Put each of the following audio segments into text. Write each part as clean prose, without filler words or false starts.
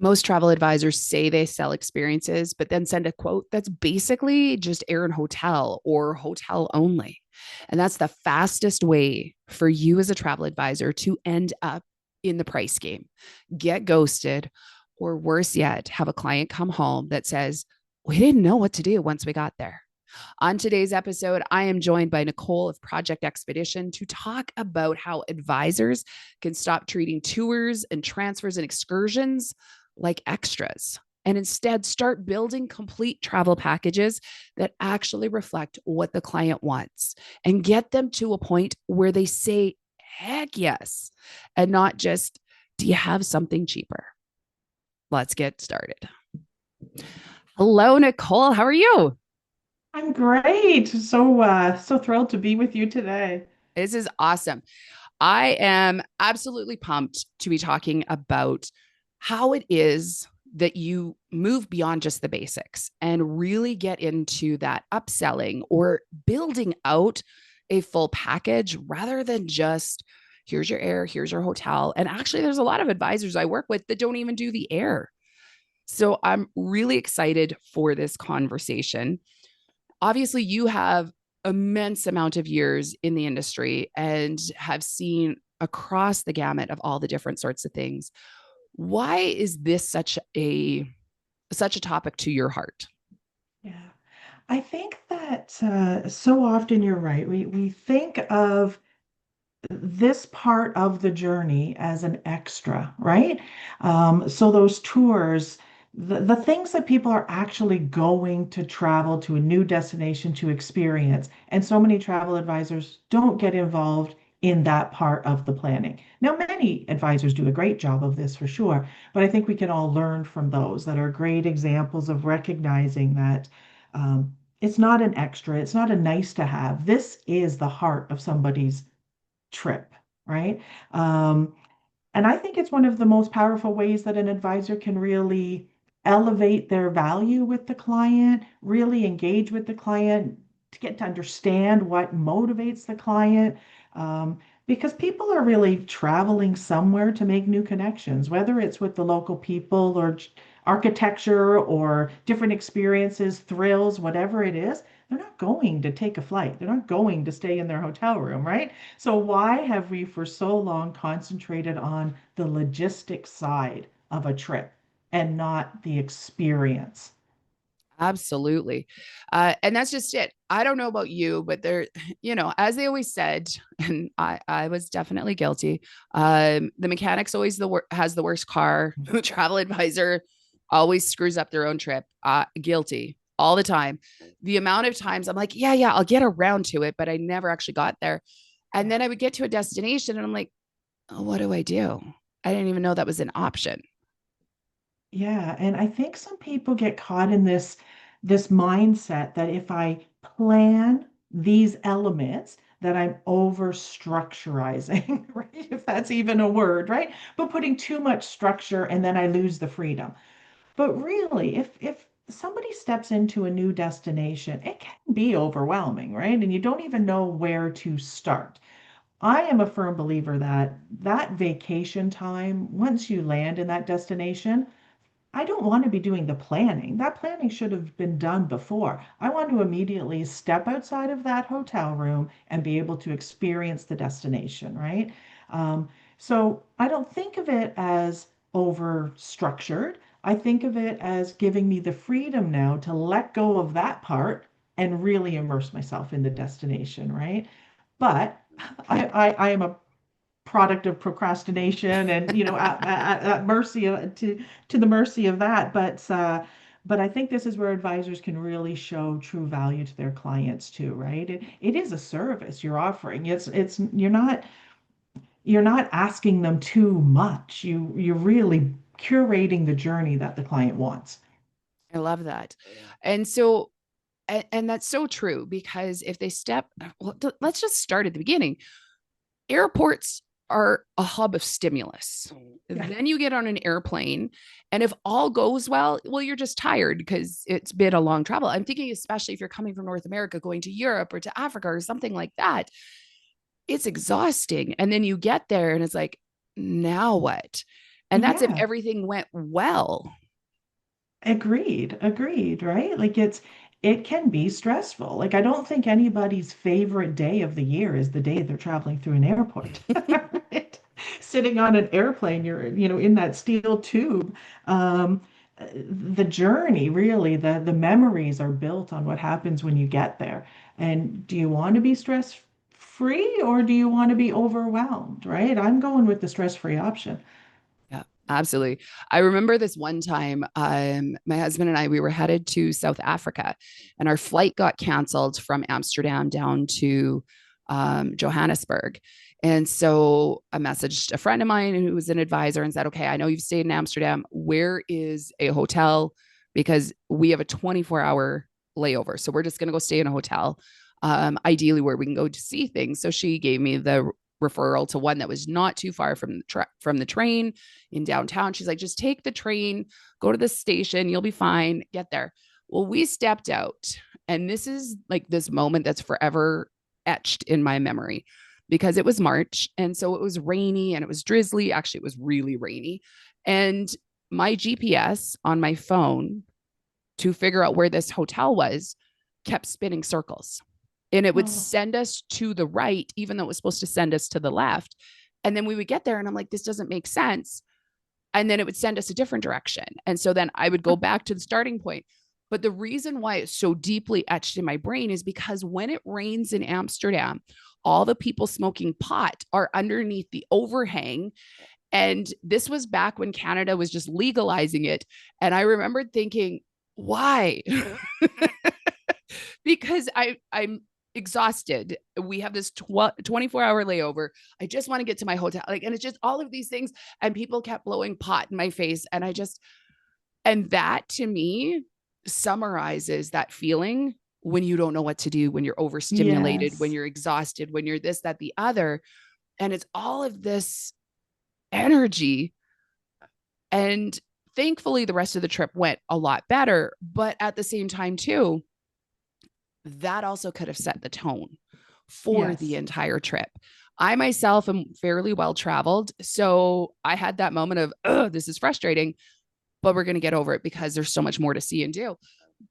Most travel advisors say they sell experiences, but then send a quote that's basically just air and hotel or hotel only. And that's the fastest way for you as a travel advisor to end up in the price game, get ghosted, or worse yet, have a client come home that says, we didn't know what to do once we got there. On today's episode, I am joined by Nicole of Project Expedition to talk about how advisors can stop treating tours and transfers and excursions like extras and instead start building complete travel packages that actually reflect what the client wants and get them to a point where they say, heck yes, and not just, do you have something cheaper? Let's get started. Hello, Nicole. How are you? I'm great. So thrilled to be with you today. This is awesome. I am absolutely pumped to be talking about how it is that you move beyond just the basics and really get into that upselling or building out a full package rather than just here's your air, here's your hotel. And actually, there's a lot of advisors I work with that don't even do the air. So I'm really excited for this conversation. Obviously, you have immense amount of years in the industry and have seen across the gamut of all the different sorts of things. Why is this such a topic to your heart? Yeah. I think that so often you're right. We think of this part of the journey as an extra, right? So those tours, the things that people are actually going to travel to a new destination to experience, and so many travel advisors don't get involved in that part of the planning. Now, many advisors do a great job of this for sure, but I think we can all learn from those that are great examples of recognizing that it's not an extra, it's not a nice to have. This is the heart of somebody's trip, right? Um, and I think it's one of the most powerful ways that an advisor can really elevate their value with the client, really engage with the client to get to understand what motivates the client. Um, because people are really traveling somewhere to make new connections, whether it's with the local people or architecture or different experiences, thrills, whatever it is. They're not going to take a flight. They're not going to stay in their hotel room, right? So why have we for so long concentrated on the logistics side of a trip and not the experience? Absolutely. And that's just it. I don't know about you, but as they always said, and I was definitely guilty. The mechanic's always has the worst car. The travel advisor always screws up their own trip. Guilty all the time. The amount of times I'm like, yeah, I'll get around to it, but I never actually got there. And Yeah. then I would get to a destination and I'm like, oh, what do I do? I didn't even know that was an option. Yeah, and I think some people get caught in this mindset that if I plan these elements, that I'm over structurizing, right? If that's even a word, right? But putting too much structure and then I lose the freedom. But really, if somebody steps into a new destination, it can be overwhelming, right? And you don't even know where to start. I am a firm believer that that vacation time, once you land in that destination, I don't want to be doing the planning. That planning should have been done before. I want to immediately step outside of that hotel room and be able to experience the destination, right? Um, so I don't think of it as over structured. I think of it as giving me the freedom now to let go of that part and really immerse myself in the destination, right? But I am a product of procrastination and at mercy to the mercy of that, but I think this is where advisors can really show true value to their clients too, right? It is a service you're offering. It's you're not asking them too much. You're really curating the journey that the client wants. I love that. And so, and that's so true because if they well, let's just start at the beginning. Airports are a hub of stimulus. Yeah. Then you get on an airplane, and if all goes well, you're just tired because it's been a long travel. I'm thinking, especially if you're coming from North America, going to Europe or to Africa or something like that, it's exhausting. And then you get there, and it's like, now what? And that's if Yeah. everything went well. Agreed, right? Like it can be stressful. Like I don't think anybody's favorite day of the year is the day they're traveling through an airport. Right? Sitting on an airplane, you're, in that steel tube. Um, the journey, really, the memories are built on what happens when you get there. And do you want to be stress free or do you want to be overwhelmed, right? I'm going with the stress free option. Yeah, absolutely. I remember this one time, my husband and I, we were headed to South Africa and our flight got canceled from Amsterdam down to Johannesburg. And so I messaged a friend of mine who was an advisor and said, okay, I know you've stayed in Amsterdam. Where is a hotel? Because we have a 24-hour layover. So we're just going to go stay in a hotel, ideally where we can go to see things. So she gave me the referral to one that was not too far from the train in downtown. She's like, just take the train, go to the station, you'll be fine, get there. Well, we stepped out, and this is like this moment that's forever etched in my memory because it was March. And so it was rainy and it was drizzly. Actually, it was really rainy. And my GPS on my phone to figure out where this hotel was kept spinning circles. And it would Oh, send us to the right, even though it was supposed to send us to the left. And then we would get there, and I'm like, this doesn't make sense. And then it would send us a different direction. And so then I would go back to the starting point. But the reason why it's so deeply etched in my brain is because when it rains in Amsterdam, all the people smoking pot are underneath the overhang. And this was back when Canada was just legalizing it. And I remembered thinking, why? Because I'm exhausted. We have this 24-hour layover. I just want to get to my hotel. Like, and it's just all of these things. And people kept blowing pot in my face. And that to me summarizes that feeling when you don't know what to do, when you're overstimulated, when yes. you're exhausted, when you're this, that, the other. And it's all of this energy. And thankfully, the rest of the trip went a lot better. But at the same time, too, that also could have set the tone for the Yes. entire trip. I myself am fairly well traveled. So I had that moment of, oh, this is frustrating, but we're going to get over it because there's so much more to see and do.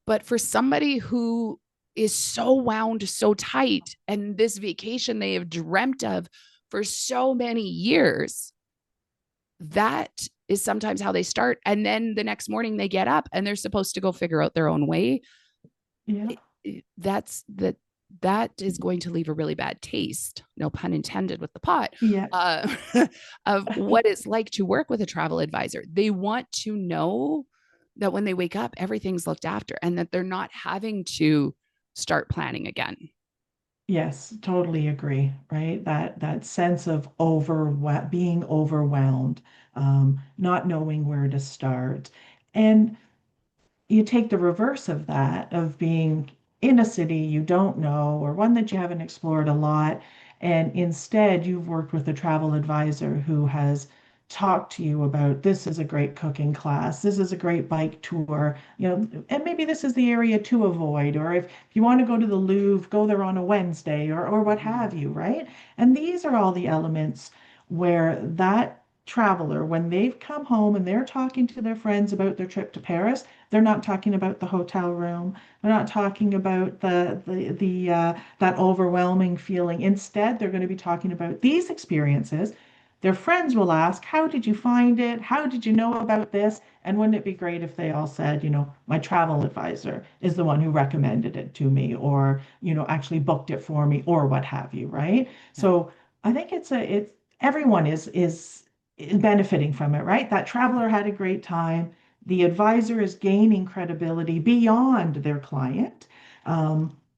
But for somebody who is so wound so tight and this vacation they have dreamt of for so many years, that is sometimes how they start. And then the next morning they get up and they're supposed to go figure out their own way. Yeah. That's that is going to leave a really bad taste, no pun intended with the pot, Yeah. uh, of what it's like to work with a travel advisor. They want to know that when they wake up, everything's looked after and that they're not having to start planning again. Yes, totally agree, right? That sense of being overwhelmed, not knowing where to start. And you take the reverse of that, of being in a city you don't know or one that you haven't explored a lot, and instead you've worked with a travel advisor who has talked to you about this is a great cooking class, this is a great bike tour, and maybe this is the area to avoid, or if you want to go to the Louvre, go there on a Wednesday or what have you, right? And these are all the elements where that traveler, when they've come home and they're talking to their friends about their trip to Paris, they're not talking about the hotel room. They're not talking about the that overwhelming feeling. Instead, they're going to be talking about these experiences. Their friends will ask, "How did you find it? How did you know about this?" And wouldn't it be great if they all said, "My travel advisor is the one who recommended it to me, or actually booked it for me, or what have you," right? Yeah. So I think it's everyone is benefiting from it, right? That traveler had a great time. The advisor is gaining credibility beyond their client.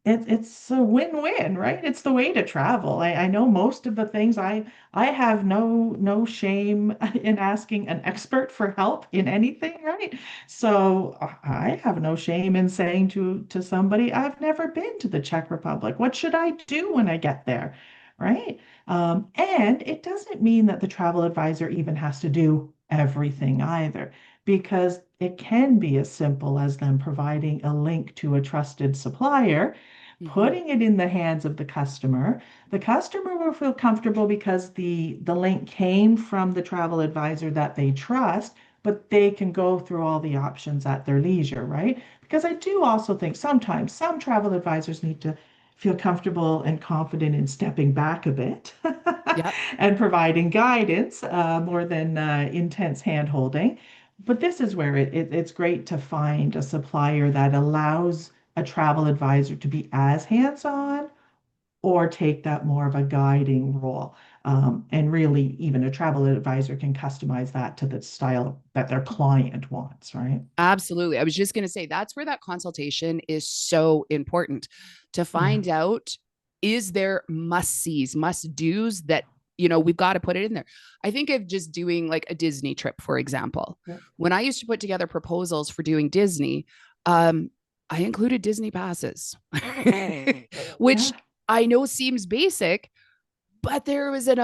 It's a win-win, right? It's the way to travel. I know most of the things I have no shame in asking an expert for help in anything, right? So I have no shame in saying to somebody, I've never been to the Czech Republic. What should I do when I get there? Right? And it doesn't mean that the travel advisor even has to do everything either, because it can be as simple as them providing a link to a trusted supplier Mhm. putting it in the hands of the customer. The customer will feel comfortable because the link came from the travel advisor that they trust, but they can go through all the options at their leisure, right? Because I do also think sometimes some travel advisors need to feel comfortable and confident in stepping back a bit Yep. and providing guidance more than intense hand holding. But this is where it's great to find a supplier that allows a travel advisor to be as hands-on or take that more of a guiding role. And really, even a travel advisor can customize that to the style that their client wants, right? Absolutely. I was just going to say that's where that consultation is so important to Yeah. find out, is there must sees, must do's that, we've got to put it in there. I think of just doing like a Disney trip, for example. Yeah. When I used to put together proposals for doing Disney, um, I included Disney passes, which Yeah. I know seems basic, but there was an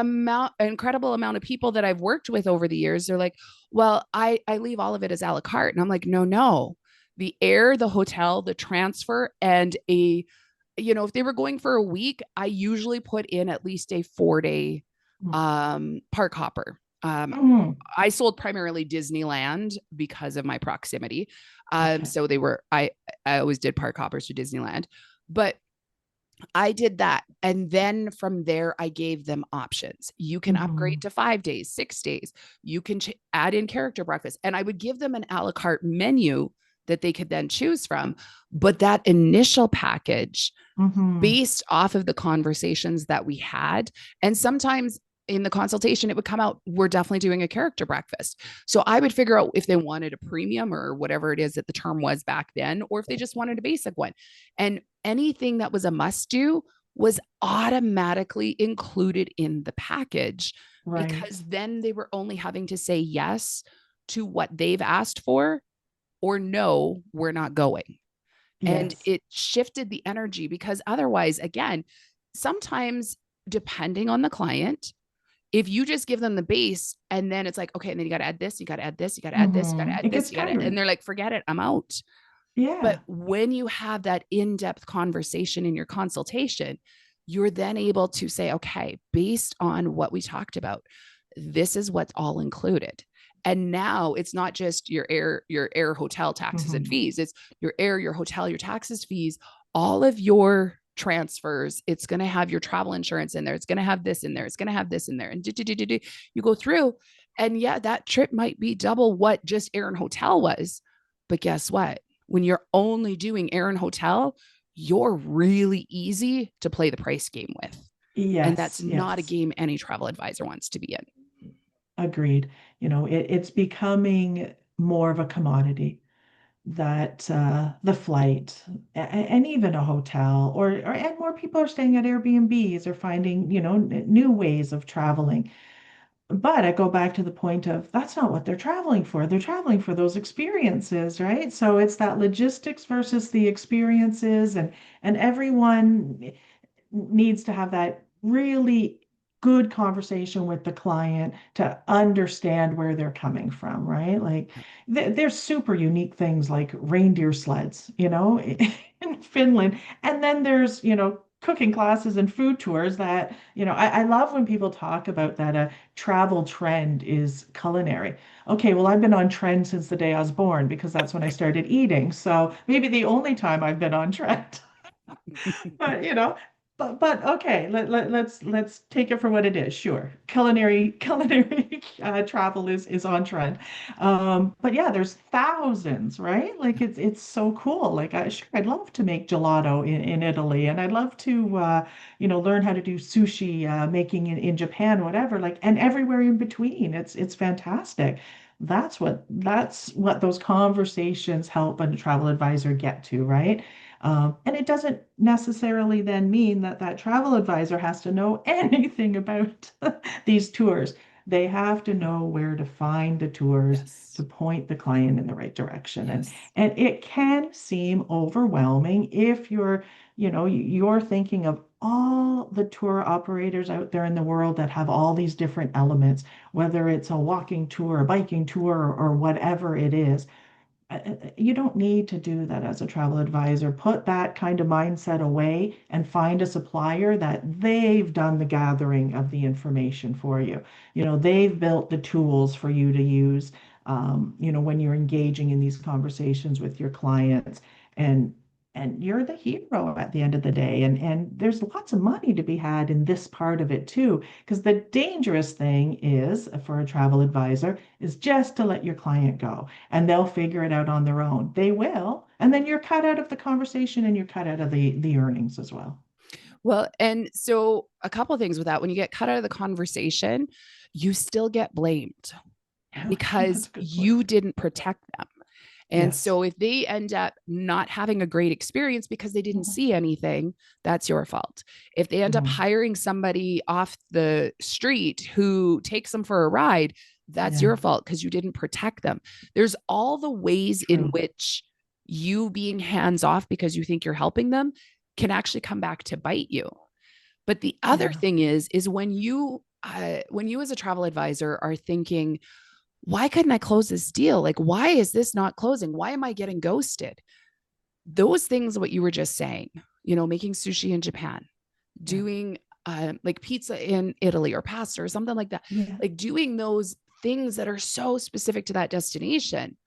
incredible amount of people that I've worked with over the years. They're like, well, I leave all of it as a la carte. And I'm like, no, no. The air, the hotel, the transfer, and if they were going for a week, I usually put in at least a 4 day park hopper. Mm. I sold primarily Disneyland because of my proximity. Okay. So I always did park hoppers to Disneyland, but I did that. And then from there, I gave them options. You can upgrade Hmm. to 5 days, 6 days. You can add in character breakfast. And I would give them an a la carte menu that they could then choose from. But that initial package, Hmm. based off of the conversations that we had, and sometimes in the consultation, it would come out, we're definitely doing a character breakfast. So I would figure out if they wanted a premium or whatever it is that the term was back then, or if they just wanted a basic one. And anything that was a must do was automatically included in the package, Right. because then they were only having to say yes to what they've asked for, or no, we're not going. And Yes. it shifted the energy, because otherwise, again, sometimes depending on the client, if you just give them the base and then it's like, okay, and then you got to add this, you got to add this, you got to add this, you got to add It this, gets you got to, and tiring. they're like, forget it, I'm out. But Yeah. when you have that in depth conversation in your consultation, you're then able to say, okay, based on what we talked about, this is what's all included. And now it's not just your air hotel taxes and Hmm. fees. It's your air, your hotel, your taxes, fees, all of your transfers. It's going to have your travel insurance in there. It's going to have this in there. It's going to have this in there. And you go through, and yeah, that trip might be double what just air and hotel was. But guess what? When you're only doing air and hotel, you're really easy to play the price game with. And that's Yes. not a Yes. game any travel advisor wants to be in. Agreed. It's becoming more of a commodity that the flight and even a hotel and more people are staying at Airbnbs or finding, new ways of traveling. But I go back to the point of that's not what they're traveling for. They're traveling for those experiences, right? So it's that logistics versus the experiences and everyone needs to have that really good conversation with the client to understand where they're coming from, right? Like there's super unique things like reindeer sleds, in Finland. And then there's, cooking classes and food tours that, I love when people talk about that a travel trend is culinary. Okay, well, I've been on trend since the day I was born because that's when I started eating. So maybe the only time I've been on trend. But but okay, let's take it for what it is. Sure, culinary travel is on trend. But yeah, there's thousands, right? Like it's so cool. Like I'd love to make gelato in Italy, and I'd love to learn how to do sushi making in Japan, whatever. Like and everywhere in between. It's fantastic. That's what those conversations help a travel advisor get to, right? And it doesn't necessarily then mean that that travel advisor has to know anything about these tours. They have to know where to find the tours to Yes. point the client in the right direction. And Yes. and it can seem overwhelming if you're thinking of all the tour operators out there in the world that have all these different elements, whether it's a walking tour, a biking tour, or whatever it is. You don't need to do that as a travel advisor. Put that kind of mindset away and find a supplier that they've done the gathering of the information for you. They've built the tools for you to use, when you're engaging in these conversations with your clients. And and you're the hero at the end of the day. And there's lots of money to be had in this part of it too. Because the dangerous thing is for a travel advisor is just to let your client go and they'll figure it out on their own. They will. And then you're cut out of the conversation and you're cut out of the earnings as well. Well, and so a couple of things with that. When you get cut out of the conversation, you still get blamed That's because a good point. you didn't protect them. And Yes. so if they end up not having a great experience because they didn't Mhm. see anything, that's your fault. If they end up Mhm. hiring somebody off the street who takes them for a ride, that's Yeah, your fault because you didn't protect them. There's all the ways in true. which you being hands off because you think you're helping them can actually come back to bite you. But the other Yeah. thing is when you as a travel advisor are thinking, why couldn't I close this deal? Like, why is this not closing? Why am I getting ghosted? Those things, what you were just saying, making sushi in Japan, Yeah. doing like pizza in Italy or pasta or something like that, Yeah. like doing those things that are so specific to that destination.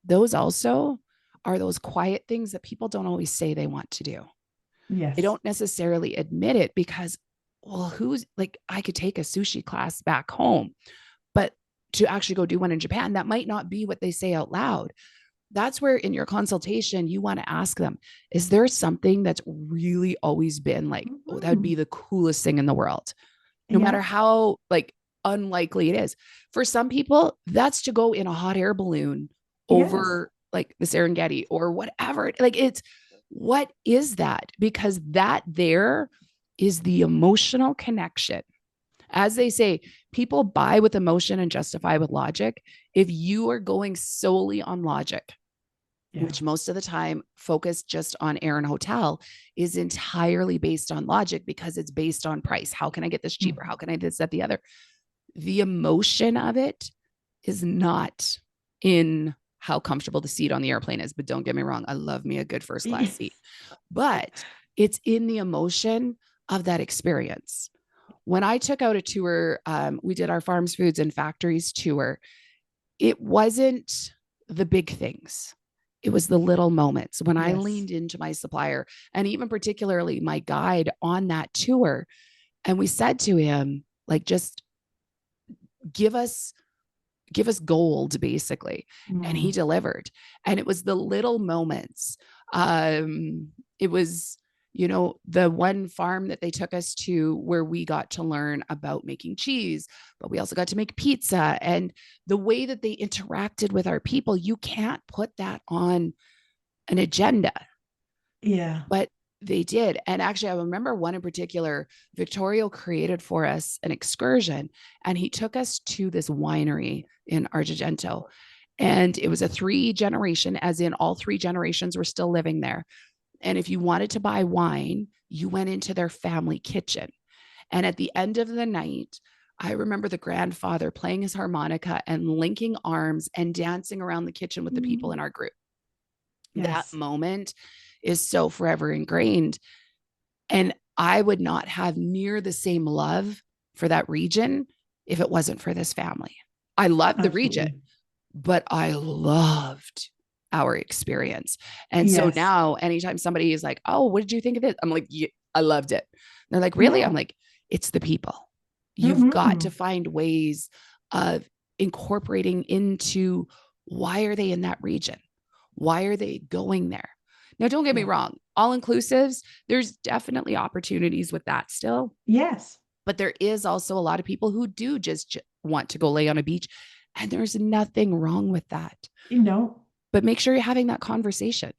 Those also are those quiet things that people don't always say they want to do. They Yes. don't necessarily admit it because, well, who's like, I could take a sushi class back home, but to actually go do one in Japan, that might not be what they say out loud. That's where in your consultation, you want to ask them, is there something that's really always been like, oh, that would Mhm. be the coolest thing in the world, no matter Yeah. how like unlikely it is. For some people, that's to go in a hot air balloon Yes. over like the Serengeti or whatever. Like it's, what is that? Because that there is the emotional connection. As they say, people buy with emotion and justify with logic. If you are going solely on logic, Yeah. which most of the time focused just on air and hotel, is entirely based on logic because it's based on price. How can I get this cheaper? How Mhm. can I this, that, the other? The emotion of it is not in how comfortable the seat on the airplane is. But don't get me wrong, I love me a good first class Yes. seat. But it's in the emotion of that experience. When I took out a tour, we did our farms, foods, and factories tour. It wasn't the big things. It was the little moments when I Yes. leaned into my supplier and even particularly my guide on that tour. And we said to him, like, just give us give us gold basically, and he Mm. delivered. And it was the little moments. It was the one farm that they took us to where we got to learn about making cheese, but we also got to make pizza. And the way that they interacted with our people, you can't put that on an agenda, Yeah. but they did. And actually, I remember one in particular. Victorio created for us an excursion, and he took us to this winery in Argento. And it was a 3 generation, as in all 3 generations were still living there. And if you wanted to buy wine, you went into their family kitchen. And at the end of the night, I remember the grandfather playing his harmonica and linking arms and dancing around the kitchen with the people Mm. in our group. That Yes. moment is so forever ingrained. And I would not have near the same love for that region if it wasn't for this family. I loved the region, Absolutely. but I loved our experience. And so Yes. now, anytime somebody is like, oh, what did you think of it? I'm like, yeah, I loved it. And they're like, really? I'm Yeah. like, it's the people. You've got to Hmm. find ways of incorporating into why are they in that region? Why are they going there? Now, don't get me Yeah. wrong, all inclusives, there's definitely opportunities with that still, Yes. but there is also a lot of people who do just want to go lay on a beach. And there's nothing wrong with that. You know, But make sure you're having that conversation.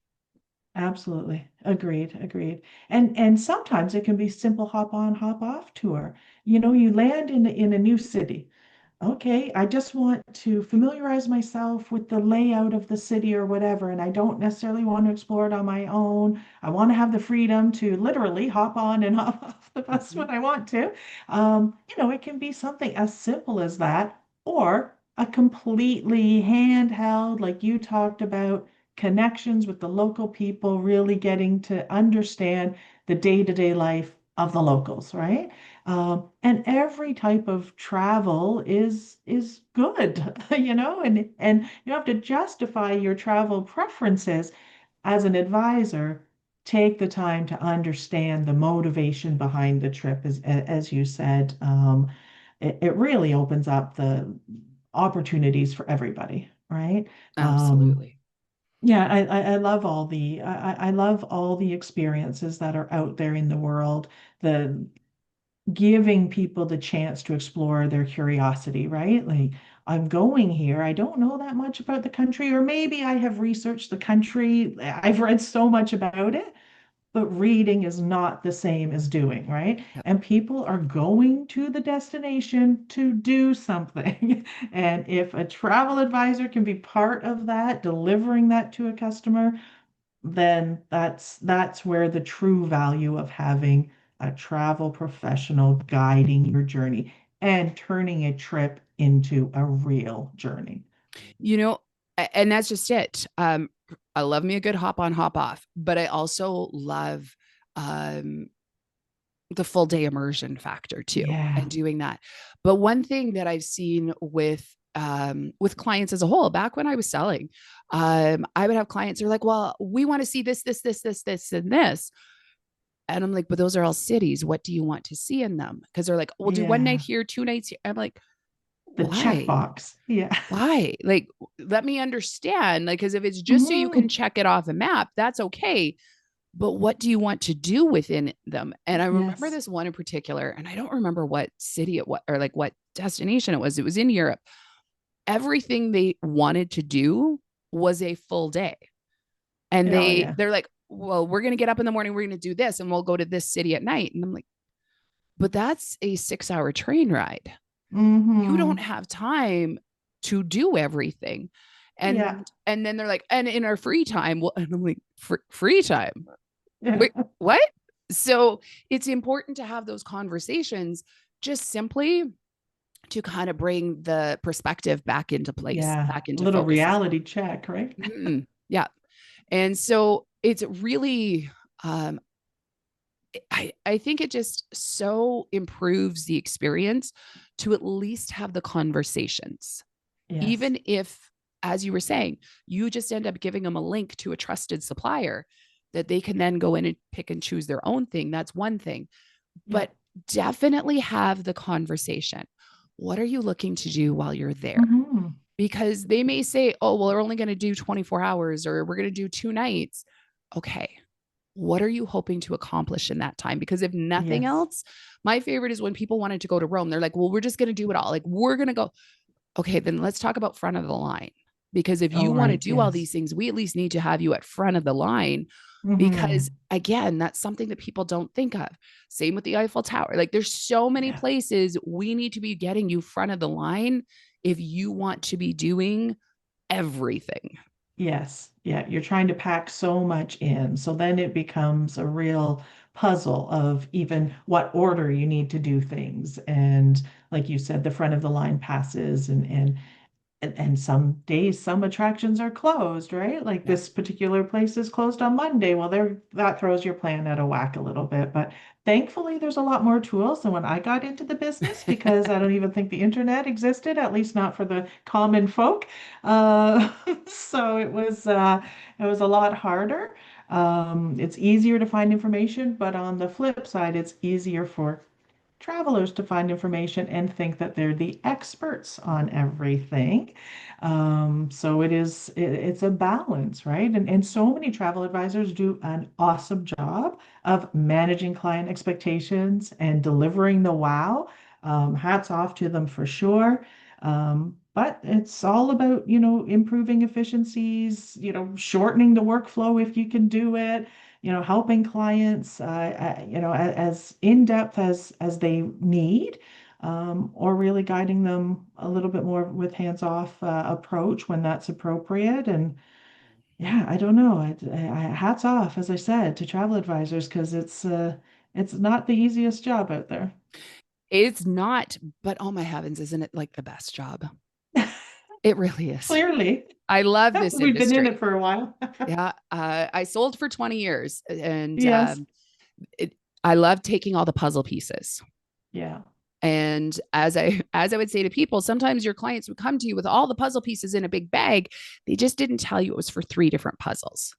Absolutely. Agreed. Agreed. And sometimes it can be simple hop on, hop off tour. You land in a new city. Okay, I just want to familiarize myself with the layout of the city or whatever, and I don't necessarily want to explore it on my own. I want to have the freedom to literally hop on and hop off the bus Mm-hmm. when I want to. It can be something as simple as that, or a completely handheld, like you talked about, connections with the local people, really getting to understand the day-to-day life of the locals, right? And every type of travel is good, and you have to justify your travel preferences as an advisor. Take the time to understand the motivation behind the trip, as you said. It really opens up the opportunities for everybody, right? Absolutely. Yeah, I love I love all the experiences that are out there in the world, the giving people the chance to explore their curiosity, right? Like, I'm going here, I don't know that much about the country, or maybe I have researched the country, I've read so much about it, but reading is not the same as doing, right? Yep. And people are going to the destination to do something. And if a travel advisor can be part of that, delivering that to a customer, then that's where the true value of having a travel professional guiding your journey and turning a trip into a real journey. You know, and that's just it. I love me a good hop on, hop off, but I also love um, the full day immersion factor too, Yeah, and doing that. But one thing that I've seen with clients as a whole, back when I was selling, I would have clients who are like, "Well, we want to see this, and this." And I'm like, but those are all cities. What do you want to see in them? Because they're like, we'll do one night yeah. here, 2 nights here. I'm like, The why? checkbox. Yeah. Why? Like, let me understand. Like, because if it's just so you can Mhm. check it off a map, that's okay. But what do you want to do within them? And I remember Yes. this one in particular, and I don't remember what city it was or like what destination it was. It was in Europe. Everything they wanted to do was a full day. And Oh, yeah. they're like, well, we're gonna get up in the morning, we're gonna do this, and we'll go to this city at night. And I'm like, but that's a 6 hour train ride. You don't Mm-hmm. have time to do everything. Yeah. And then they're like, and in our free time, well, and I'm like, free time? Yeah. Wait, what? So it's important to have those conversations, just simply to kind of bring the perspective back into place, Yeah. back A into little focus as reality well. check, right? Yeah. And so it's really, um, I think it just so improves the experience to at least have the conversations. Yes. Even if, as you were saying, you just end up giving them a link to a trusted supplier that they can then go in and pick and choose their own thing. That's one thing. But Yep. definitely have the conversation. What are you looking to do while you're there? Mm-hmm. Because they may say, oh, well, we're only going to do 24 hours or we're going to do 2 nights. Okay. What are you hoping to accomplish in that time? Because if nothing Yes. else, my favorite is when people wanted to go to Rome. They're like, well, we're just going to do it all. Like, we're going to go. Okay, then let's talk about front of the line. Because if you All want to right. do all Yes. these things, we at least need to have you at front of the line. Because Mm-hmm. again, that's something that people don't think of. Same with the Eiffel Tower. Like, there's so many Yeah. places we need to be getting you front of the line if you want to be doing everything. Yes. Yeah. You're trying to pack so much in. So then it becomes a real puzzle of even what order you need to do things. And like you said, the front of the line passes and some days some attractions are closed, right? Like Yep. this particular place is closed on Monday. Well, there that throws your plan out of whack a little bit. But thankfully, there's a lot more tools than when I got into the business because I don't even think the internet existed, at least not for the common folk. Uh, so it was a lot harder. It's easier to find information, but on the flip side, it's easier for travelers to find information and think that they're the experts on everything. So it's a balance, right? And so many travel advisors do an awesome job of managing client expectations and delivering the wow. Hats off to them for sure. But it's all about, improving efficiencies, shortening the workflow if you can do it, helping clients, as in depth as they need, or really guiding them a little bit more with hands-off approach when that's appropriate. And yeah, I don't know. Hats off, as I said, to travel advisors because it's not the easiest job out there. It's not, but oh my heavens, isn't it like the best job? It really is. Clearly. I love this We've been in industry. it for a while. Yeah. I sold for 20 years and Yes. it, I love taking all the puzzle pieces. Yeah. And as I would say to people, sometimes your clients would come to you with all the puzzle pieces in a big bag. They just didn't tell you it was for three different puzzles.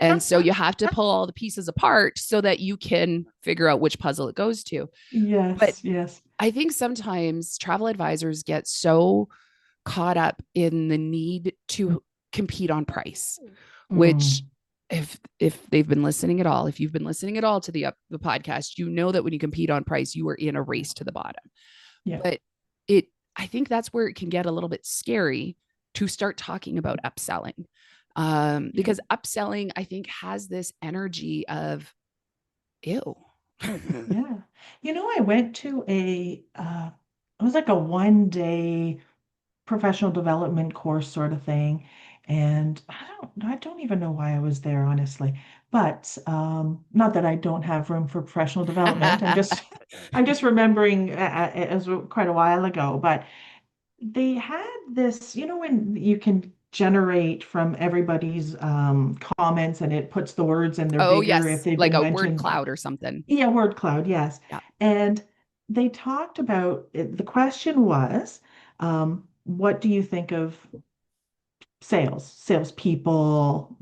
And so you have to pull all the pieces apart so that you can figure out which puzzle it goes to. But Yes, yes. I think sometimes travel advisors get so caught up in the need to compete on price, which Mm, if they've been listening at all, if you've been listening at all to the podcast, you know that when you compete on price, you are in a race to the bottom. yeah. But it I think that's where it can get a little bit scary to start talking about upselling. Yeah. Because upselling, I think, has this energy of ew. Yeah. I went to it was like a 1 day professional development course sort of thing. And I don't even know why I was there, honestly. But not that I don't have room for professional development. I'm just remembering as quite a while ago. But they had this, when you can generate from everybody's comments and it puts the words and they're Oh bigger if yes, they've like been a word mentioned. cloud or something. Yeah, word cloud, yes. Yeah. And they talked about the question was, what do you think of salespeople,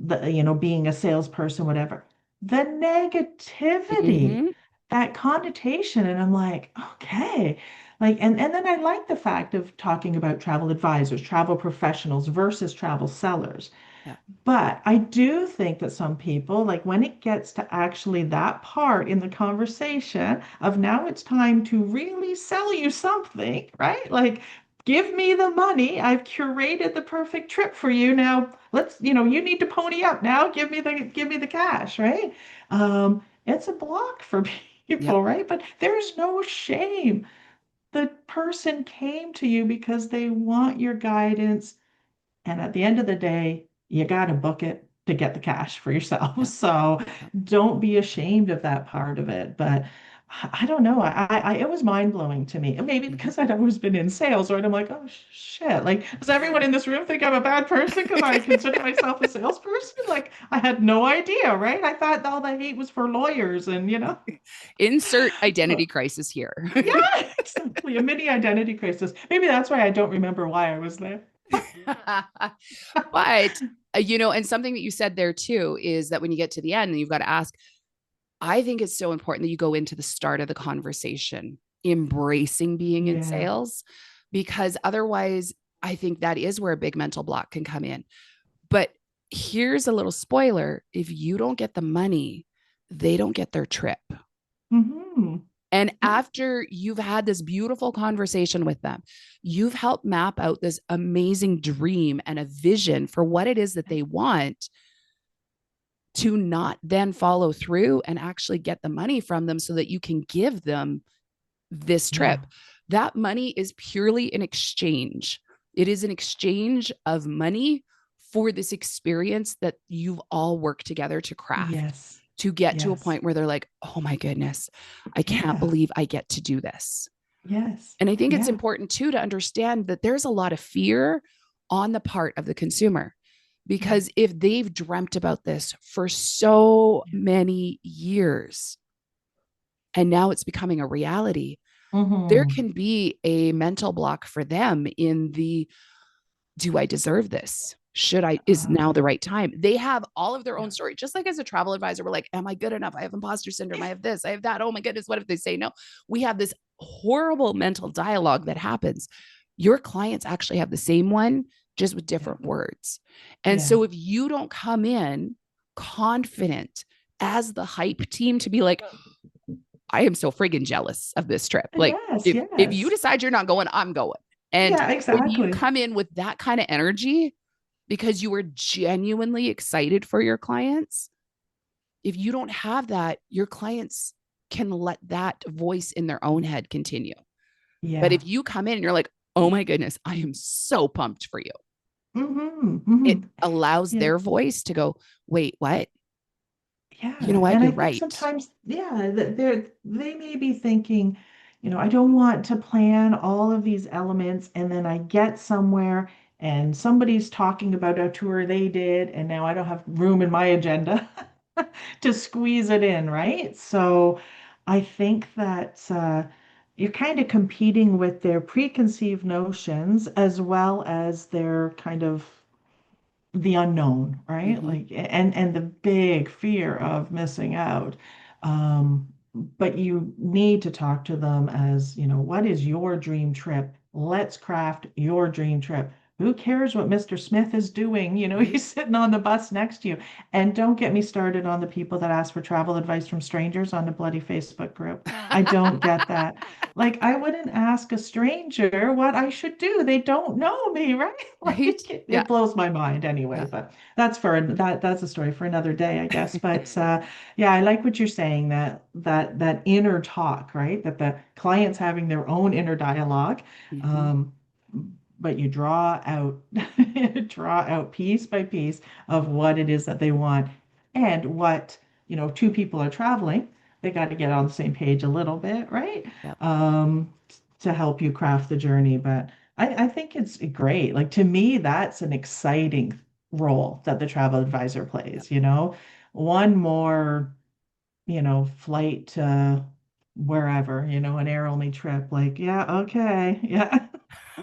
being a salesperson, whatever. The negativity, Mm-hmm. that connotation. And I'm like, okay. Like, and then I like the fact of talking about travel advisors, travel professionals versus travel sellers. Yeah. But I do think that some people, like when it gets to actually that part in the conversation of now it's time to really sell you something, right? Like, give me the money. I've curated the perfect trip for you. Now you need to pony up now. Give me the cash, right? It's a block for Yep. people, right? But there's no shame. The person came to you because they want your guidance, and at the end of the day, you got to book it to get the cash for yourself. Yep. So Yep. don't be ashamed of that part of it. But I don't know. It was mind blowing to me. Maybe Mm-hmm. because I'd always been in sales, right? I'm like, oh shit. Like, does everyone in this room think I'm a bad person because I consider myself a salesperson? Like, I had no idea, right? I thought all the hate was for lawyers and. Insert identity So, crisis here. yeah, exactly. A mini identity crisis. Maybe that's why I don't remember why I was there. But and something that you said there too is that when you get to the end and you've got to ask, I think it's so important that you go into the start of the conversation embracing being in Yeah. sales, because otherwise I think that is where a big mental block can come in. But here's a little spoiler: if you don't get the money, they don't get their trip. Hmm. And Yeah. after you've had this beautiful conversation with them, you've helped map out this amazing dream and a vision for what it is that they want, to not then follow through and actually get the money from them so that you can give them this Yeah. trip. That money is purely an exchange. It is an exchange of money for this experience that you've all worked together to craft, Yes. to get to a Yes. point where they're like, oh my goodness, I can't Yeah. believe I get to do this. Yes. And I think it's Yeah. important too to understand that there's a lot of fear on the part of the consumer, Yeah. because if they've dreamt about this for so Yeah. many years and now it's becoming a reality, there Hmm. can be a mental block for them in the, do I deserve this? Should I, is now the Yeah. right time? They have all of their Yeah. own story. Just like as a travel advisor, we're like, am I good enough? I have imposter syndrome. I have this, I have that. Oh my goodness, what if they say no? We have this horrible mental dialogue that happens. Your clients actually have the same one, just with Yeah. different words. And Yeah. so if you don't come in confident as the hype team to be like, I am so friggin' jealous of this trip. Like, Yes. if you Yes. decide you're not going, I'm going. And Yeah. if you Exactly. come in with that kind of energy because you were genuinely excited for your clients, if you don't have that, your clients can let that voice in their own head continue. But Yeah. if you come in and you're like, oh my goodness, I am so pumped for you, Hmm. it Hmm. allows Yeah. their voice to go, wait, what? You know Yeah. what? And I You're think right. sometimes, yeah, they may be thinking, I don't want to plan all of these elements and then I get somewhere and somebody's talking about a tour they did, and now I don't have room in my agenda to squeeze it in, right? So I think that you're kind of competing with their preconceived notions as well as their kind of the unknown, right? Hmm. Like, and the big fear of missing out. Um, but you need to talk to them as, what is your dream trip? Let's craft your dream trip. Who cares what Mr. Smith is doing? Right. He's sitting on the bus next to you. And don't get me started on the people that ask for travel advice from strangers on the bloody Facebook group. I don't get that. Like, I wouldn't ask a stranger what I should do. They don't know me, right? Right. Like, Yeah. it blows my mind anyway, Yeah. but that's a story for another day, I guess. But yeah, I like what you're saying, that inner talk, right? That the client's having their own inner dialogue. Hmm. Um, but you draw out draw out piece by piece of what it is that they want and what, two people are traveling, they got to get on the same page a little bit, right? Yep. Um, to help you craft the journey. But I think it's great. Like, to me, that's an exciting role that the travel advisor Yep. plays, one more, flight to wherever, an air only trip. Like, yeah, okay, yeah.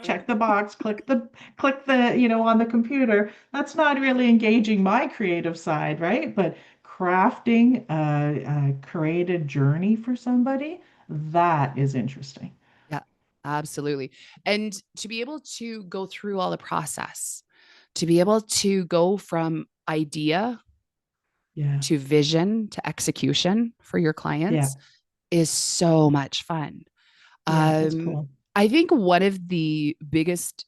Check the box, click the, on the computer. That's not really engaging my creative side, right? But crafting a created journey for somebody, that is interesting. Yeah, absolutely. And to be able to go through all the process, to be able to go from idea Yeah. to vision to execution for your Yeah. clients is so much fun. Yeah. It's Um, cool. I think one of the biggest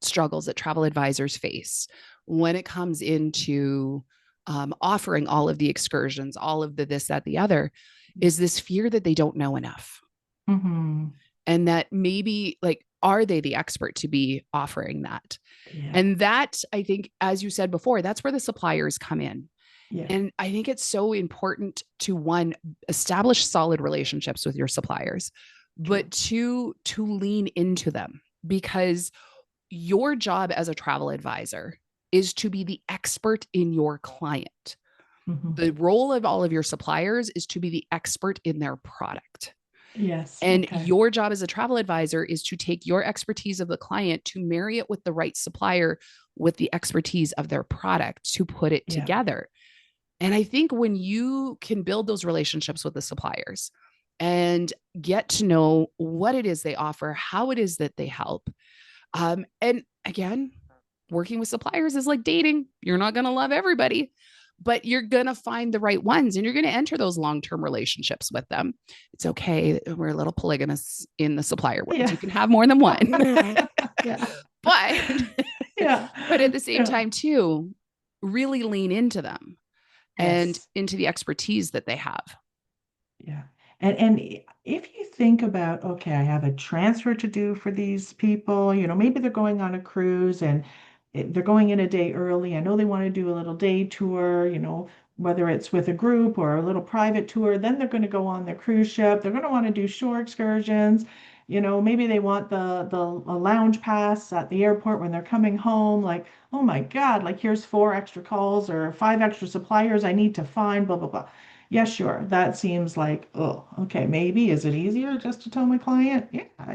struggles that travel advisors face when it comes into offering all of the excursions, all of the this, that, the other, is this fear that they don't know enough. Hmm. And that maybe, like, are they the expert to be offering that? Yeah. And that, I think, as you said before, that's where the suppliers come in. Yeah. And I think it's so important to, one, establish solid relationships with your suppliers, True. but two, to lean into them, because your job as a travel advisor is to be the expert in your client. Hmm. The role of all of your suppliers is to be the expert in their product. Yes. And Okay. your job as a travel advisor is to take your expertise of the client to marry it with the right supplier with the expertise of their product to put it Yeah. together. And I think when you can build those relationships with the suppliers and get to know what it is they offer, how it is that they help, and again, working with suppliers is like dating. You're not going to love everybody, but you're going to find the right ones and you're going to enter those long-term relationships with them. It's okay. We're a little polygamous in the supplier world. Yeah. You can have more than one. Yeah. but Yeah. but at the same Yeah. time too, really lean into them and Yes. into the expertise that they have. Yeah. And if you think about, okay, I have a transfer to do for these people, maybe they're going on a cruise and they're going in a day early. I know they want to do a little day tour, whether it's with a group or a little private tour, then they're going to go on their cruise ship. They're going to want to do shore excursions. Maybe they want the a lounge pass at the airport when they're coming home. Like, oh my God, like, here's 4 extra calls or 5 extra suppliers I need to find, blah, blah, blah. Yeah, sure. That seems like, oh, okay, maybe. Is it easier just to tell my client? Yeah,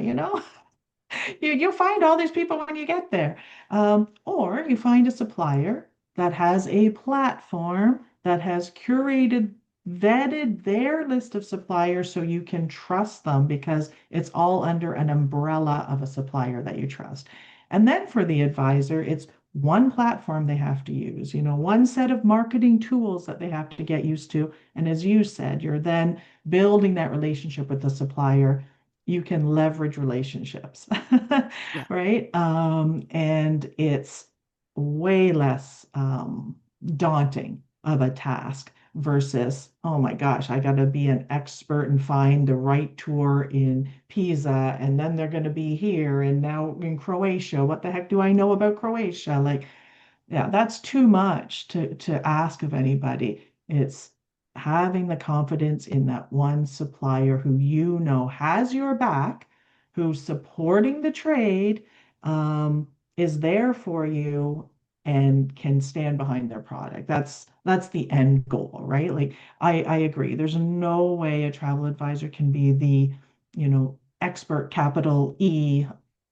you'll find all these people when you get there. Or you find a supplier that has a platform that has curated, vetted their list of suppliers so you can trust them because it's all under an umbrella of a supplier that you trust. And then for the advisor, it's one platform they have to use, one set of marketing tools that they have to get used to. And as you said, you're then building that relationship with the supplier. You can leverage relationships, Yeah. right? And it's way less daunting of a task versus, oh my gosh, I got to be an expert and find the right tour in Pisa, and then they're going to be here and now in Croatia. What the heck do I know about Croatia? Like, yeah, that's too much to ask of anybody. It's having the confidence in that one supplier who has your back, who's supporting the trade, is there for you and can stand behind their product. That's the end goal, right? Like I agree. There's no way a travel advisor can be the, expert capital E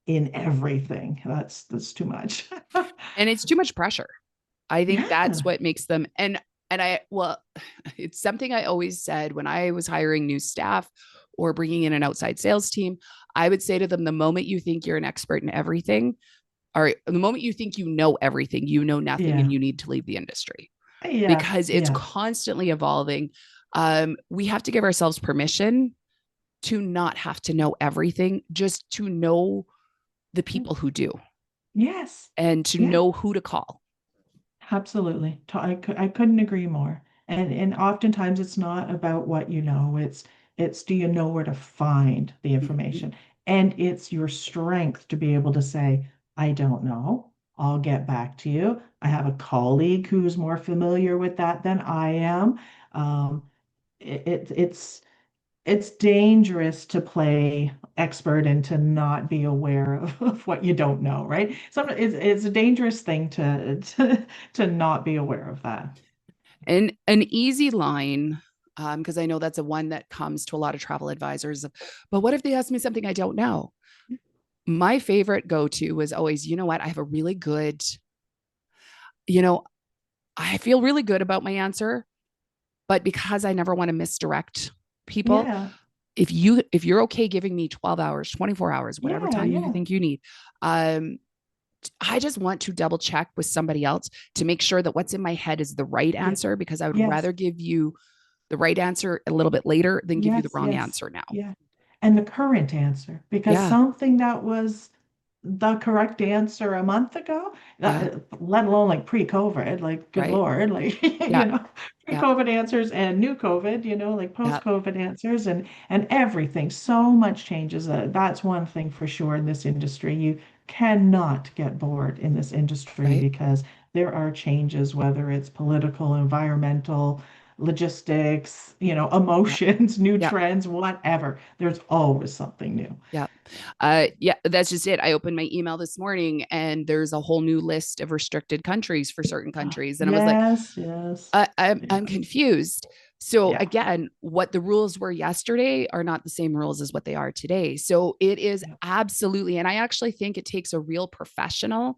in everything. That's too much. And it's too much pressure. I think that's Yeah. what makes them, and I, well, it's something I always said when I was hiring new staff or bringing in an outside sales team. I would say to them, the moment you think you're an expert in everything, or the moment you think you know everything, you know nothing and Yeah. you need to leave the industry Yeah. because it's Yeah. constantly evolving. We have to give ourselves permission to not have to know everything, just to know the people who do Yes. and to Yeah. know who to call. Absolutely. I couldn't agree more. And oftentimes it's not about what you know. It's do you know where to find the Mhm. information? And it's your strength to be able to say, I don't know. I'll get back to you. I have a colleague who's more familiar with that than I am. Um, it's it's dangerous to play expert and to not be aware of what you don't know, right? It's a dangerous thing to not be aware of that. And an easy line, because I know that's a one that comes to a lot of travel advisors. But what if they ask me something I don't know? My favorite go to was always, you know what? I have a really good, you know, I feel really good about my answer, but because I never want to misdirect people, Yeah, if you're okay giving me 12 hours, 24 hours, whatever yeah, time you yeah, think you need, um, I just want to double check with somebody else to make sure that what's in my head is the right yeah, answer because I would yes, rather give you the right answer a little bit later than give you the yes, wrong yes, answer now. yeah. And the current answer, because Yeah. something that was the correct answer a month ago, Yeah. let alone like pre-COVID, like good Right. Lord, like Yeah. Yeah. pre-COVID answers and new COVID, like Yeah. post-COVID answers and everything. So much changes. That's one thing for sure in this industry. You cannot get bored in this industry Right. because there are changes, whether it's political, environmental, logistics, Yeah. emotions, new Yeah. trends, whatever. There's always something new. Yeah. Yeah, that's just it. I opened my email this morning and there's a whole new list of restricted countries for certain countries. And I was like, Yes, yes. I'm Yeah. confused. So Yeah. again, what the rules were yesterday are not the same rules as what they are today. So it is Yeah. absolutely, and I actually think it takes a real professional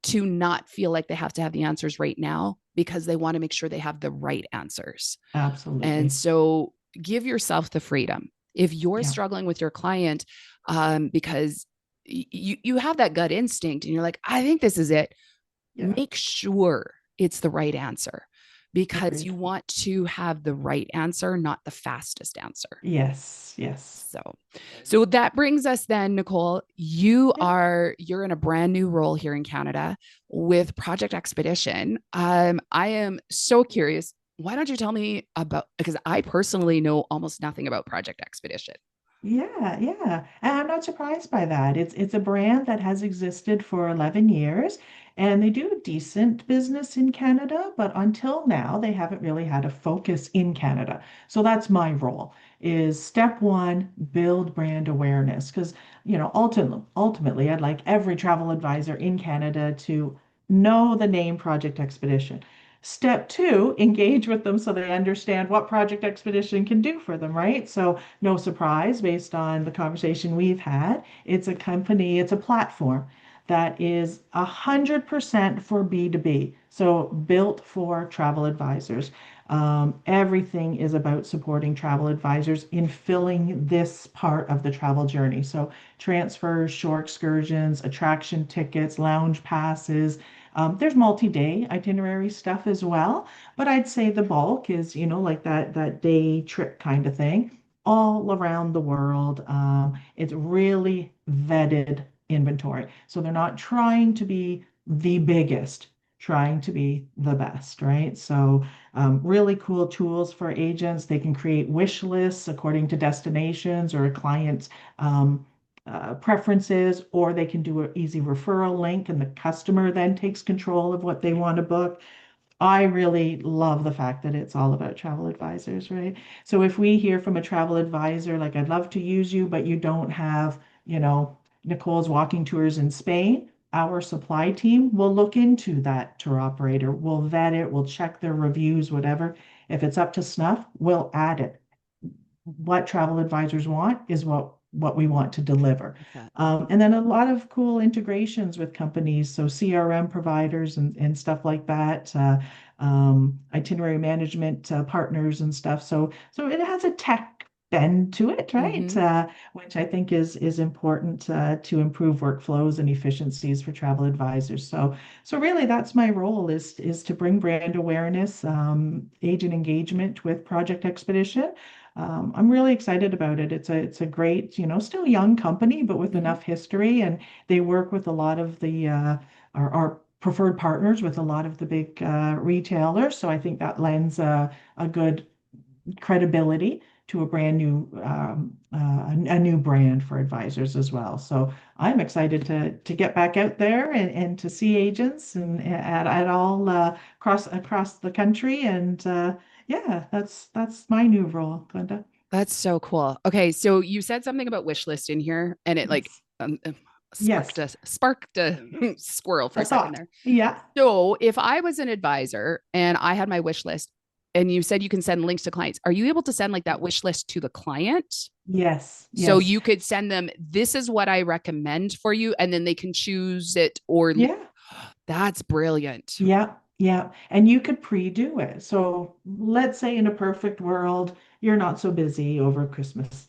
to not feel like they have to have the answers right now because they want to make sure they have the right answers. And Absolutely. so give yourself the freedom. If you're Yeah. struggling with your client because you have that gut instinct and you're like, I think this is it, Yeah. make sure it's the right answer because Agreed. you want to have the right answer, not the fastest answer. Yes. Yes. So, so that brings us then, Nicole, Yeah. you're in a brand new role here in Canada with Project Expedition. I am so curious. Why don't you tell me about, because I personally know almost nothing about Project Expedition. Yeah, yeah. And I'm not surprised by that. It's a brand that has existed for 11 years and they do decent business in Canada, but until now they haven't really had a focus in Canada. So that's my role is step one, build brand awareness because, ultimately I'd like every travel advisor in Canada to know the name Project Expedition. Step two, engage with them so they understand what Project Expedition can do for them, right? So no surprise based on the conversation we've had. It's a company, it's a platform that is 100% for B2B. So built for travel advisors. Everything is about supporting travel advisors in filling this part of the travel journey. So transfers, shore excursions, attraction tickets, lounge passes. There's multi-day itinerary stuff as well, but I'd say the bulk is, like that day trip kind of thing all around the world. It's really vetted inventory. So they're not trying to be the biggest, trying to be the best, right? So really cool tools for agents. They can create wish lists according to destinations or a client's preferences, or they can do an easy referral link and the customer then takes control of what they want to book. I really love the fact that it's all about travel advisors, right? So if we hear from a travel advisor, like, I'd love to use you, but you don't have, Nicole's walking tours in Spain, our supply team will look into that tour operator. We'll vet it, we'll check their reviews, whatever. If it's up to snuff, we'll add it. What travel advisors want is what we want to deliver. Like that. And then a lot of cool integrations with companies, so CRM providers and stuff like that, itinerary management partners and stuff. So it has a tech bend to it, right? Mm-hmm. Which I think is important to improve workflows and efficiencies for travel advisors. So really, that's my role is to bring brand awareness, agent engagement with Project Expedition. I'm really excited about it. It's a great, still young company, but with Mm-hmm. enough history, and they work with a lot of the our preferred partners with a lot of the big retailers. So I think that lends a good credibility to a brand new a new brand for advisors as well. So I'm excited to get back out there and to see agents and at all across the country. And yeah, that's my new role, Glenda. That's so cool. Okay, so you said something about wish list in here, and it like Yes. sparked Yes. a squirrel for A a second thought. there. Yeah. So if I was an advisor and I had my wish list, and you said you can send links to clients, are you able to send like that wish list to the client? Yes. So Yes. you could send them, this is what I recommend for you, and then they can choose it or Yeah. that's brilliant. Yeah, yeah. And you could pre-do it. So let's say in a perfect world, you're not so busy over Christmas.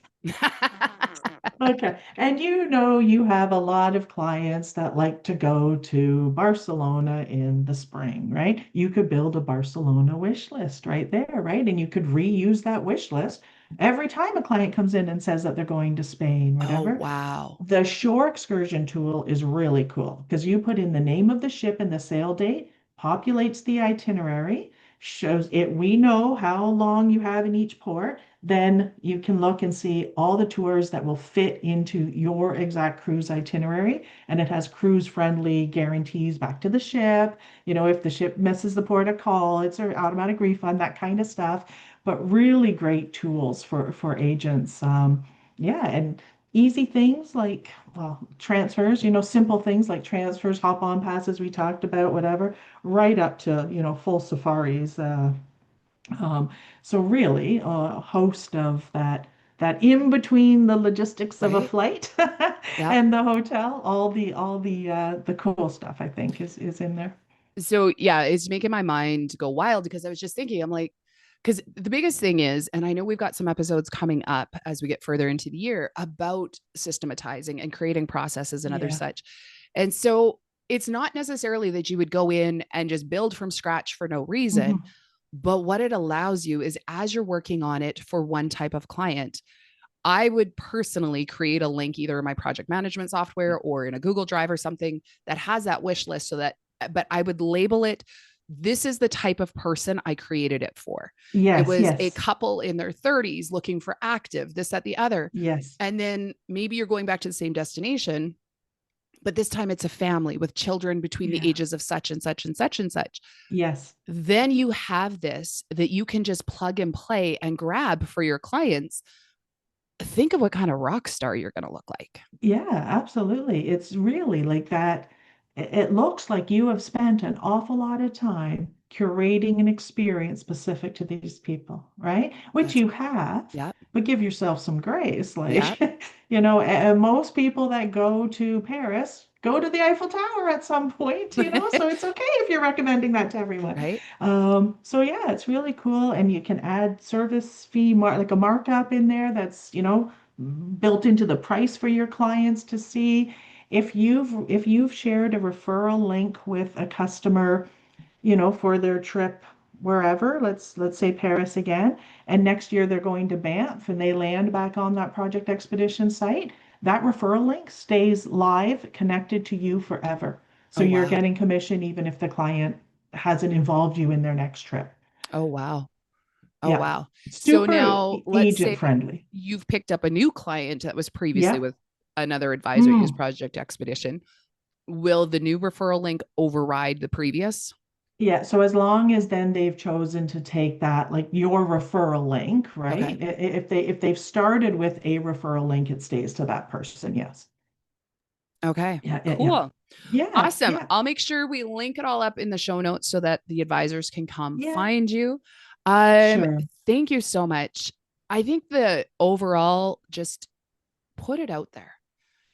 Okay. And you have a lot of clients that like to go to Barcelona in the spring, right? You could build a Barcelona wish list right there, right? And you could reuse that wish list every time a client comes in and says that they're going to Spain, Oh, whatever. wow. The shore excursion tool is really cool because you put in the name of the ship and the sail date, populates the itinerary, shows it, we know how long you have in each port. Then you can look and see all the tours that will fit into your exact cruise itinerary. And it has cruise friendly guarantees back to the ship. If the ship misses the port of call, it's an automatic refund, that kind of stuff. But really great tools for agents. Yeah, and easy things like, well, transfers, simple things like transfers, hop on passes we talked about, whatever, right up to, full safaris. Um, so really a host of that in between the logistics of a Right? flight Yep. and the hotel, all the cool stuff I think is in there. So yeah, it's making my mind go wild because I was just thinking, I'm like, because the biggest thing is, and I know we've got some episodes coming up as we get further into the year about systematizing and creating processes and other Yeah. such. And so it's not necessarily that you would go in and just build from scratch for no reason, Mhm. but what it allows you is as you're working on it for one type of client, I would personally create a link either in my project management software or in a Google Drive or something that has that wish list so that, but I would label it, this is the type of person I created it for. It Yes, was a yes, couple in their 30s looking for active, this, that, the other. yes. And then maybe you're going back to the same destination, but this time it's a family with children between the Yeah. ages of such and such and such and such. Yes. Then you have this that you can just plug and play and grab for your clients. Think of what kind of rock star you're going to look like. Yeah, absolutely. It's really like that. It looks like you have spent an awful lot of time curating an experience specific to these people, right? Which That's you have, yeah, but give yourself some grace. yeah, Like, most people that go to Paris go to the Eiffel Tower at some point, so it's okay if you're recommending that to everyone. right. So yeah, it's really cool. And you can add service fee, like a markup in there that's, built into the price for your clients to see. If you've shared a referral link with a customer, for their trip wherever, let's say Paris again, and next year they're going to Banff and they land back on that Project Expedition site, that referral link stays live, connected to you forever. So Oh you're wow. getting commission even if the client hasn't involved you in their next trip. Oh wow. Oh Yeah. wow. So Super now let's agent say friendly. you've picked up a new client that was previously Yeah. with another advisor used Mm. Project Expedition. Will the new referral link override the previous? Yeah, so as long as then they've chosen to take that, like your referral link, right? Okay. If they've started with a referral link, it stays to that person. Yes. Okay. Yeah, yeah, yeah. Cool. Yeah, Awesome. yeah, I'll make sure we link it all up in the show notes so that the advisors can come yeah, find you. Um, sure. Thank you so much. I think the overall, just put it out there.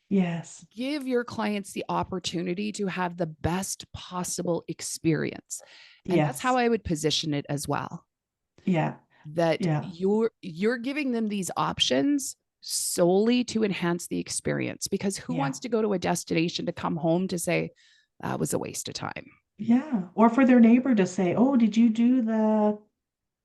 Yes, Give your clients the opportunity to have the best possible experience. And that's how yes, I would position it as well. yeah, That yeah, you're giving them these options solely to enhance the experience, because who yeah, wants to go to a destination to come home to say that was a waste of time, yeah. Or for their neighbor to say, "Oh, did you do the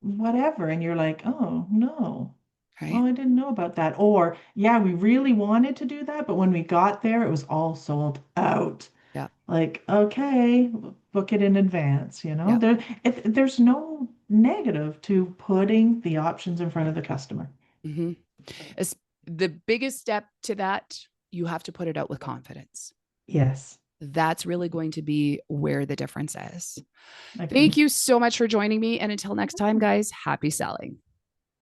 whatever?" And you're like, "Oh, no. right? Oh, I didn't know about that." Or, "Yeah, we really wanted to do that, but when we got there, it was all sold out." Yeah. Like, okay, book it in advance, you know? Yeah. There's no negative to putting the options in front of the customer. Mm-hmm. As the biggest step to that, you have to put it out with confidence. Yes, That's really going to be where the difference is. Thank agreed. you so much for joining me. And until next time, guys, happy selling.